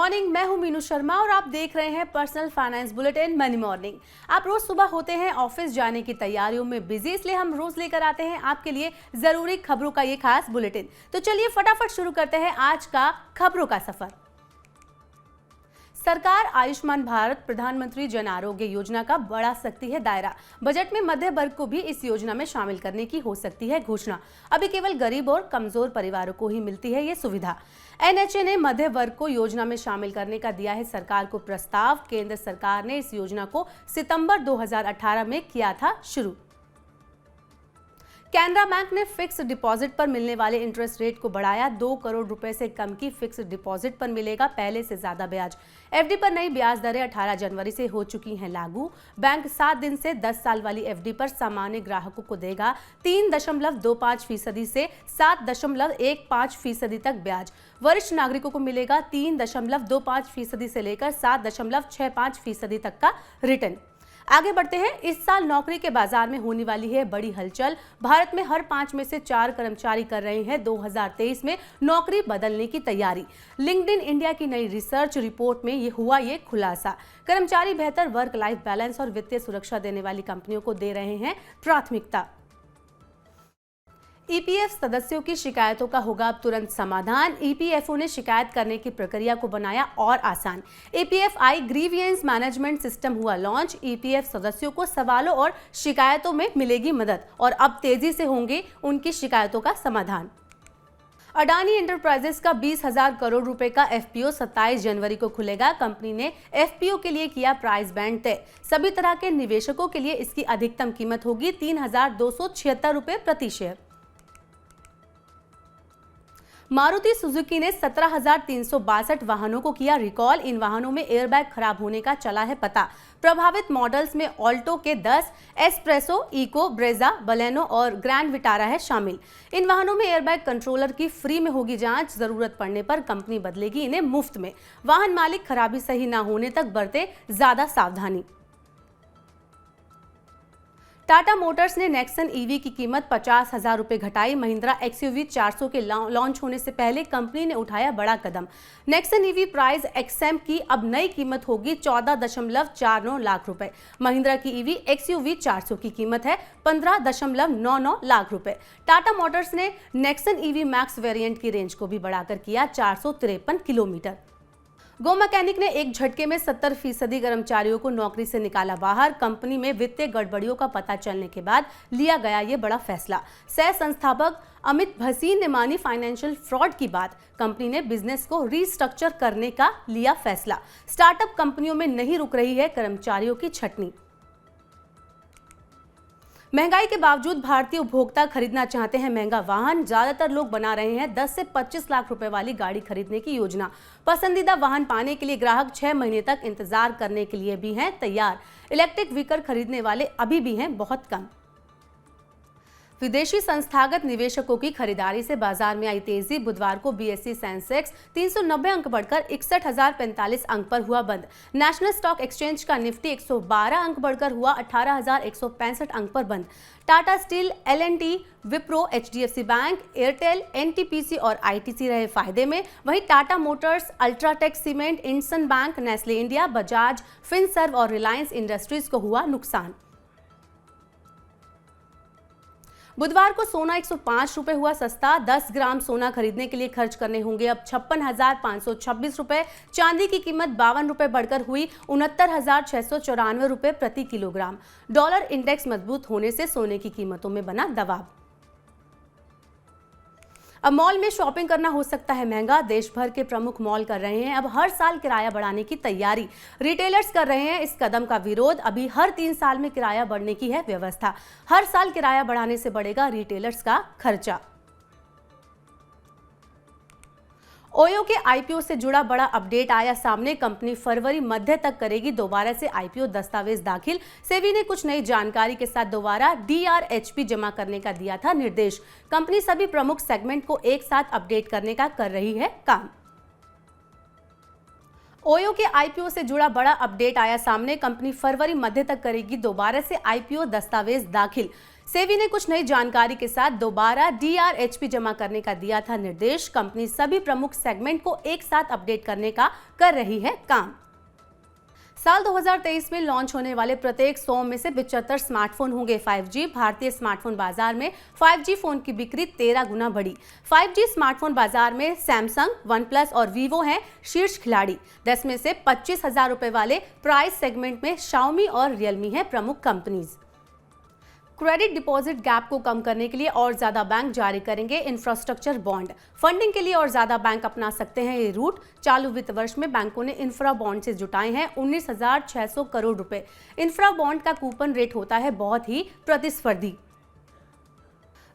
Morning, मैं हूं मीनू शर्मा और आप देख रहे हैं personal finance bulletin money morning. आप रोज सुबह होते हैं ऑफिस जाने की तैयारियों में बिजी, इसलिए हम रोज लेकर आते हैं आपके लिए जरूरी खबरों का ये खास बुलेटिन। तो चलिए फटाफट शुरू करते हैं आज का खबरों का सफर। सरकार आयुष्मान भारत प्रधानमंत्री जन आरोग्य योजना का बढ़ा सकती है दायरा। बजट में मध्य वर्ग को भी इस योजना में शामिल करने की हो सकती है घोषणा। अभी केवल गरीब और कमजोर परिवारों को ही मिलती है ये सुविधा। एनएचए ने मध्य वर्ग को योजना में शामिल करने का दिया है सरकार को प्रस्ताव। केंद्र सरकार ने इस योजना को सितंबर 2018 में किया था शुरू। कैनरा बैंक ने फिक्स डिपॉजिट पर मिलने वाले इंटरेस्ट रेट को बढ़ाया। 2 करोड़ रुपए से कम की फिक्स डिपॉजिट पर मिलेगा पहले से ज्यादा ब्याज। एफडी पर नई ब्याज दरें 18 जनवरी से हो चुकी हैं लागू। बैंक 7 दिन से 10 साल वाली एफडी पर सामान्य ग्राहकों को देगा 3.25% से 7.15% तक ब्याज। वरिष्ठ नागरिकों को मिलेगा 3.25% से लेकर 7.65% तक का रिटर्न। आगे बढ़ते हैं। इस साल नौकरी के बाजार में होने वाली है बड़ी हलचल। भारत में हर 5 में से 4 कर्मचारी कर रहे हैं 2023 में नौकरी बदलने की तैयारी। लिंक्डइन इंडिया की नई रिसर्च रिपोर्ट में ये खुलासा। कर्मचारी बेहतर वर्क लाइफ बैलेंस और वित्तीय सुरक्षा देने वाली कंपनियों को दे रहे हैं प्राथमिकता। ईपीएफ सदस्यों की शिकायतों का होगा अब तुरंत समाधान। ईपीएफओ ने शिकायत करने की प्रक्रिया को बनाया और आसान। ईपीएफआई ग्रीवियंस मैनेजमेंट सिस्टम हुआ लॉन्च। ईपीएफ सदस्यों को सवालों और शिकायतों में मिलेगी मदद और अब तेजी से होंगे उनकी शिकायतों का समाधान। अडानी एंटरप्राइजेस का 20,000 करोड़ रुपए का एफपीओ 27 जनवरी को खुलेगा। कंपनी ने एफपीओ के लिए किया प्राइस बैंड तय। सभी तरह के निवेशकों के लिए इसकी अधिकतम कीमत होगी 3,276 रुपए प्रति शेयर। मारुति सुजुकी ने 17,362 वाहनों को किया रिकॉल। इन वाहनों में एयरबैग खराब होने का चला है पता। प्रभावित मॉडल्स में ऑल्टो के 10, एस्प्रेसो, इको, ब्रेजा, बलेनो और ग्रैंड विटारा है शामिल। इन वाहनों में एयरबैग कंट्रोलर की फ्री में होगी जांच। जरूरत पड़ने पर कंपनी बदलेगी इन्हें मुफ्त में। वाहन मालिक खराबी सही न होने तक बरते ज्यादा सावधानी। टाटा मोटर्स ने नेक्सन ईवी की कीमत 50,000 रुपए घटाई। महिंद्रा एक्सयूवी 400 के लॉन्च होने से पहले कंपनी ने उठाया बड़ा कदम। नेक्सन ईवी प्राइस एक्सएम की अब नई कीमत होगी 14.49 लाख रुपए। महिंद्रा की ईवी एक्सयूवी 400 की कीमत है 15.99 लाख रुपए। टाटा मोटर्स ने नेक्सन ईवी मैक्स वेरिएंट की रेंज को भी बढ़ाकर किया 453 किलोमीटर। गो मैकेनिक ने एक झटके में 70% कर्मचारियों को नौकरी से निकाला बाहर। कंपनी में वित्तीय गड़बड़ियों का पता चलने के बाद लिया गया ये बड़ा फैसला। सह संस्थापक अमित भसीन ने मानी फाइनेंशियल फ्रॉड की बात। कंपनी ने बिजनेस को रीस्ट्रक्चर करने का लिया फैसला। स्टार्टअप कंपनियों में नहीं रुक रही है कर्मचारियों की छटनी। महंगाई के बावजूद भारतीय उपभोक्ता खरीदना चाहते हैं महंगा वाहन। ज्यादातर लोग बना रहे हैं 10 से 25 लाख रुपए वाली गाड़ी खरीदने की योजना। पसंदीदा वाहन पाने के लिए ग्राहक 6 महीने तक इंतजार करने के लिए भी हैं तैयार। इलेक्ट्रिक व्हीकल खरीदने वाले अभी भी हैं बहुत कम। विदेशी संस्थागत निवेशकों की खरीदारी से बाजार में आई तेजी। बुधवार को बीएसई सेंसेक्स 390 अंक बढ़कर 61,045 अंक पर हुआ बंद। नेशनल स्टॉक एक्सचेंज का निफ्टी 112 अंक बढ़कर हुआ 18,165 अंक पर बंद। Tata steel, L&T, Wipro, HDFC bank, Airtel, NTPC और आईटीसी रहे फायदे में। वहीं Tata Motors, UltraTech cement, IndusInd bank, Nestle India, Bajaj Finserv और रिलायंस इंडस्ट्रीज को हुआ नुकसान। बुधवार को सोना 105 रुपए हुआ सस्ता। 10 ग्राम सोना खरीदने के लिए खर्च करने होंगे अब 56,526 रुपए। चांदी की कीमत 52 रुपए बढ़कर हुई 69,694 रुपए प्रति किलोग्राम। डॉलर इंडेक्स मजबूत होने से सोने की कीमतों में बना दबाव। अब मॉल में शॉपिंग करना हो सकता है महंगा। देश भर के प्रमुख मॉल कर रहे हैं अब हर साल किराया बढ़ाने की तैयारी। रिटेलर्स कर रहे हैं इस कदम का विरोध। अभी हर 3 साल में किराया बढ़ने की है व्यवस्था। हर साल किराया बढ़ाने से बढ़ेगा रिटेलर्स का खर्चा। ओयो के आईपीओ से जुड़ा बड़ा अपडेट आया सामने। कंपनी फरवरी मध्य तक करेगी दोबारा से आईपीओ दस्तावेज दाखिल। सेबी ने कुछ नई जानकारी के साथ दोबारा डीआरएचपी जमा करने का दिया था निर्देश। कंपनी सभी प्रमुख सेगमेंट को एक साथ अपडेट करने का कर रही है काम। ओयो के आईपीओ से जुड़ा बड़ा अपडेट आया सामने। कंपनी फरवरी मध्य तक करेगी दोबारा से आईपीओ दस्तावेज दाखिल। सेबी ने कुछ नई जानकारी के साथ दोबारा DRHP जमा करने का दिया था निर्देश। कंपनी सभी प्रमुख सेगमेंट को एक साथ अपडेट करने का कर रही है काम। साल 2023 में लॉन्च होने वाले प्रत्येक 100 में से 75 स्मार्टफोन होंगे 5G। भारतीय स्मार्टफोन बाजार में 5G फोन की बिक्री 13 गुना बढ़ी। 5G स्मार्टफोन बाजार में सैमसंग, OnePlus और Vivo हैं शीर्ष खिलाड़ी। 10 में से 25,000 रुपए वाले प्राइस सेगमेंट में Xiaomi और Realme हैं प्रमुख कंपनीज। क्रेडिट डिपॉजिट गैप को कम करने के लिए और ज्यादा बैंक जारी करेंगे इंफ्रास्ट्रक्चर बॉन्ड। फंडिंग के लिए और ज्यादा बैंक अपना सकते हैं ये रूट। चालू वित्त वर्ष में बैंकों ने इंफ्रा बॉन्ड से जुटाए हैं 19,600 करोड़ रुपए। इंफ्रा बॉन्ड का कूपन रेट होता है बहुत ही प्रतिस्पर्धी।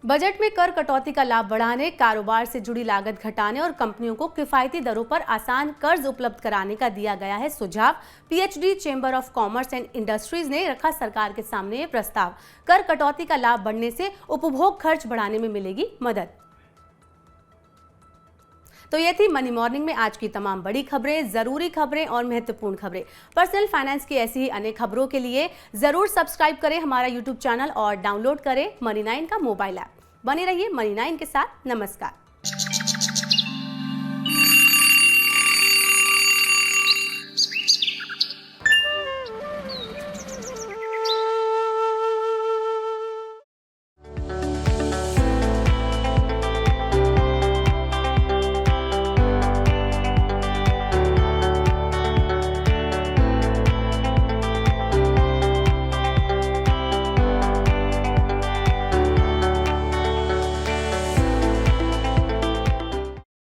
बजट में कर कटौती का लाभ बढ़ाने, कारोबार से जुड़ी लागत घटाने और कंपनियों को किफायती दरों पर आसान कर्ज उपलब्ध कराने का दिया गया है सुझाव। PhD chamber of commerce and industries ने रखा सरकार के सामने ये प्रस्ताव। कर कटौती का लाभ बढ़ने से उपभोग खर्च बढ़ाने में मिलेगी मदद। तो ये थी मनी मॉर्निंग में आज की तमाम बड़ी खबरें, जरूरी खबरें और महत्वपूर्ण खबरें। पर्सनल फाइनेंस की ऐसी ही अनेक खबरों के लिए जरूर सब्सक्राइब करें हमारा YouTube चैनल और डाउनलोड करें मनी 9 का मोबाइल ऐप। बने रहिए मनी 9 के साथ। नमस्कार।